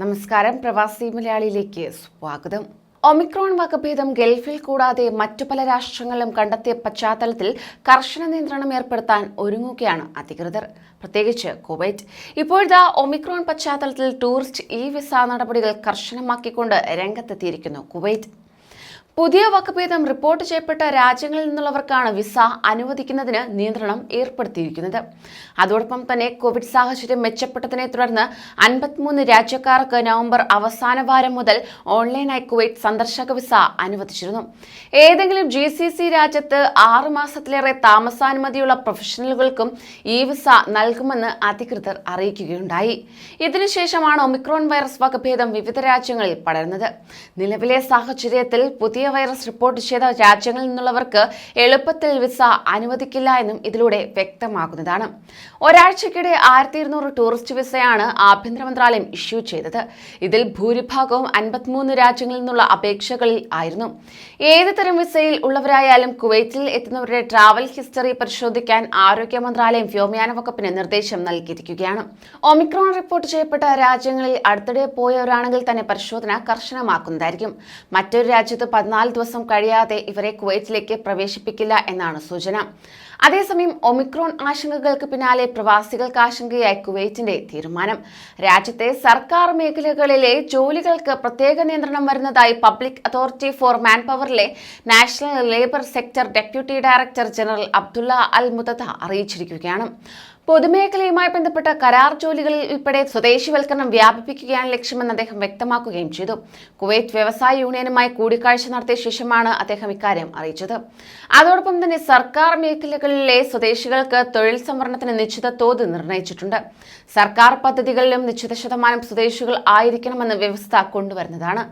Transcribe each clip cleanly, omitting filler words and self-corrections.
നമസ്കാരം. പ്രവാസി മലയാളിയിലേക്ക് സ്വാഗതം. ഒമിക്രോൺ വകഭേദം ഗൾഫിൽ കൂടാതെ മറ്റു പല രാഷ്ട്രങ്ങളിലും കണ്ടെത്തിയ പശ്ചാത്തലത്തിൽ കർശന നിയന്ത്രണം ഏർപ്പെടുത്താൻ ഒരുങ്ങുകയാണ് അധികൃതർ, പ്രത്യേകിച്ച് കുവൈറ്റ്. ഇപ്പോഴത്തെ ഒമിക്രോൺ പശ്ചാത്തലത്തിൽ ടൂറിസ്റ്റ് വിസ നടപടികൾ കർശനമാക്കിക്കൊണ്ട് രംഗത്തെത്തിയിരിക്കുന്നു കുവൈറ്റ്. പുതിയ വകഭേദം റിപ്പോർട്ട് ചെയ്യപ്പെട്ട രാജ്യങ്ങളിൽ നിന്നുള്ളവർക്കാണ് വിസ അനുവദിക്കുന്നതിന് നിയന്ത്രണം ഏർപ്പെടുത്തിയിരിക്കുന്നത്. അതോടൊപ്പം തന്നെ കോവിഡ് സാഹചര്യം മെച്ചപ്പെട്ടതിനെ തുടർന്ന് 53 രാജ്യക്കാർക്ക് നവംബർ അവസാന വാരം മുതൽ ഓൺലൈനായി കുവൈറ്റ് സന്ദർശക വിസ അനുവദിച്ചിരുന്നു. ഏതെങ്കിലും GCC രാജ്യത്ത് 6 മാസത്തിലേറെ താമസാനുമതിയുള്ള പ്രൊഫഷണലുകൾക്കും ഈ വിസ നൽകുമെന്ന് അധികൃതർ അറിയിക്കുകയുണ്ടായി. ഇതിനുശേഷമാണ് ഒമിക്രോൺ വൈറസ് വകഭേദം വിവിധ രാജ്യങ്ങളിൽ പടരുന്നത്. നിലവിലെ സാഹചര്യത്തിൽ പുതിയ വൈറസ് റിപ്പോർട്ട് ചെയ്ത രാജ്യങ്ങളിൽ നിന്നുള്ളവർക്ക് എളുപ്പത്തിൽ വിസ അനുവദിക്കില്ല എന്നും ഇതിലൂടെ വ്യക്തമാകുന്നതാണ്. ഒരാഴ്ചക്കിടെ 1200 ടൂറിസ്റ്റ് വിസയാണ് ആഭ്യന്തര മന്ത്രാലയം ഇഷ്യൂ ചെയ്തത്. ഇതിൽ ഭൂരിഭാഗവും 53 രാജ്യങ്ങളിൽ നിന്നുള്ള അപേക്ഷകളിൽ ആയിരുന്നു. ഏത് തരം വിസയിൽ ഉള്ളവരായാലും കുവൈറ്റിൽ എത്തുന്നവരുടെ ട്രാവൽ ഹിസ്റ്ററി പരിശോധിക്കാൻ ആരോഗ്യ മന്ത്രാലയം വ്യോമയാന വകുപ്പിന് നിർദ്ദേശം നൽകിയിരിക്കുകയാണ്. ഒമിക്രോൺ റിപ്പോർട്ട് ചെയ്യപ്പെട്ട രാജ്യങ്ങളിൽ അടുത്തിടെ പോയവരാണെങ്കിൽ തന്നെ പരിശോധന കർശനമാക്കുന്നതായിരിക്കും. മറ്റൊരു രാജ്യത്ത് 14 ദിവസം കഴിയാതെ ഇവരെ കുവൈറ്റിലേക്ക് പ്രവേശിപ്പിക്കില്ല എന്നാണ് സൂചന. അതേസമയം ഒമിക്രോൺ ആശങ്കകൾക്ക് പിന്നാലെ പ്രവാസികൾക്ക് ആശങ്കയായി കുവൈറ്റിന്റെ തീരുമാനം. രാജ്യത്തെ സർക്കാർ മേഖലകളിലെ ജോലികൾക്ക് പ്രത്യേക നിയന്ത്രണം വരുന്നതായി പബ്ലിക് അതോറിറ്റി ഫോർ മാൻ പവറിലെ national labour sector deputy director general Abdullah Al മുതത്ത അറിയിച്ചിരിക്കുകയാണ്. പൊതുമേഖലയുമായി ബന്ധപ്പെട്ട കരാർ ജോലികളിൽ ഉൾപ്പെടെ സ്വദേശിവൽക്കരണം വ്യാപിപ്പിക്കുകയാണ് ലക്ഷ്യമെന്ന് അദ്ദേഹം വ്യക്തമാക്കുകയും ചെയ്തു. കുവൈറ്റ് വ്യവസായ യൂണിയനുമായി കൂടിക്കാഴ്ച നടത്തിയ ശേഷമാണ് അദ്ദേഹം ഇക്കാര്യം അറിയിച്ചത്. അതോടൊപ്പം തന്നെ സർക്കാർ മേഖലകളിലെ സ്വദേശികൾക്ക് തൊഴിൽ സംവരണത്തിന് നിശ്ചിത തോത് നിർണയിച്ചിട്ടുണ്ട്. സർക്കാർ പദ്ധതികളിലും നിശ്ചിത ശതമാനം സ്വദേശികൾ ആയിരിക്കണമെന്ന് വ്യവസ്ഥ കൊണ്ടുവരുന്നതാണ്.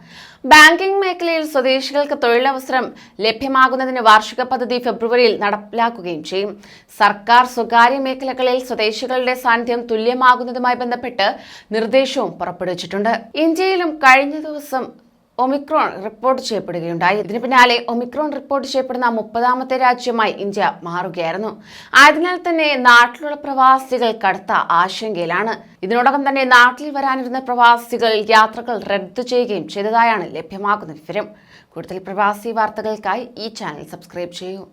ബാങ്കിംഗ് മേഖലയിൽ സ്വദേശികൾക്ക് തൊഴിലവസരം ലഭ്യമാകുന്നതിന് വാർഷിക പദ്ധതി ഫെബ്രുവരിയിൽ നടപ്പിലാക്കുകയും ചെയ്യും. സർക്കാർ സ്വകാര്യ മേഖലകളിൽ സ്വദേശികളുടെ സാന്നിധ്യം തുല്യമാകുന്നതുമായി ബന്ധപ്പെട്ട് നിർദ്ദേശവും പുറപ്പെടുവിച്ചിട്ടുണ്ട്. ഇന്ത്യയിലും കഴിഞ്ഞ ദിവസം ഒമിക്രോൺ റിപ്പോർട്ട് ചെയ്യപ്പെടുകയുണ്ടായി. ഇതിന് പിന്നാലെ ഒമിക്രോൺ റിപ്പോർട്ട് ചെയ്യപ്പെടുന്ന 30ാമത്തെ രാജ്യമായി ഇന്ത്യ മാറുകയായിരുന്നു. ആയതിനാൽ തന്നെ നാട്ടിലുള്ള പ്രവാസികൾ കടുത്ത ആശങ്കയിലാണ്. ഇതിനോടകം തന്നെ നാട്ടിൽ വരാനിരുന്ന പ്രവാസികൾ യാത്രകൾ റദ്ദു ചെയ്യുകയും ചെയ്തതായാണ് ലഭ്യമാകുന്ന വിവരം. കൂടുതൽ പ്രവാസി വാർത്തകൾക്കായി ഈ ചാനൽ സബ്സ്ക്രൈബ് ചെയ്യൂ.